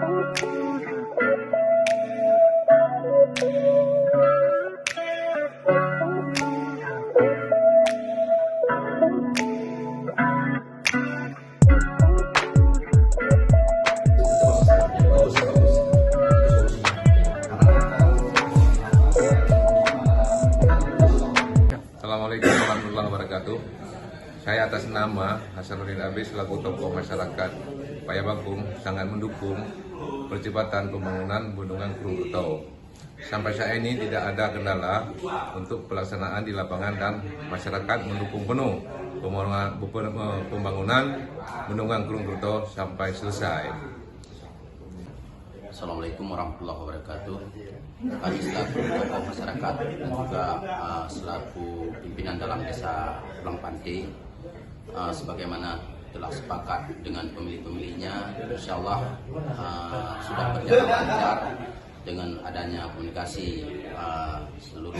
Assalamualaikum warahmatullahi wabarakatuh. Saya atas nama Hasanuddin Abi selaku tokoh masyarakat Payabakung sangat mendukung percepatan pembangunan Bendungan Krungkerto. Sampai saat ini tidak ada kendala untuk pelaksanaan di lapangan dan masyarakat mendukung penuh pembangunan Bendungan Krungkerto sampai selesai. Assalamualaikum warahmatullahi wabarakatuh. Kami selaku tokoh masyarakat dan juga selaku pimpinan dalam desa Pulang Pantai, sebagaimana telah sepakat dengan pemilih-pemilihnya, insya Allah sudah berjalan lancar dengan adanya komunikasi seluruh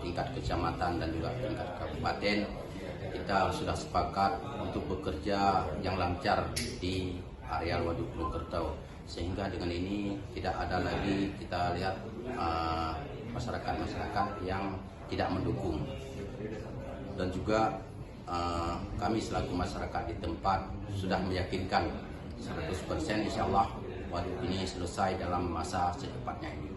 tingkat kecamatan dan juga tingkat kabupaten. Kita sudah sepakat untuk bekerja yang lancar di areal Waduk Krungkerto, sehingga dengan ini tidak ada lagi kita lihat masyarakat-masyarakat yang tidak mendukung. Dan juga kami selaku masyarakat di tempat sudah meyakinkan 100% insya Allah waduk ini selesai dalam masa secepatnya ini.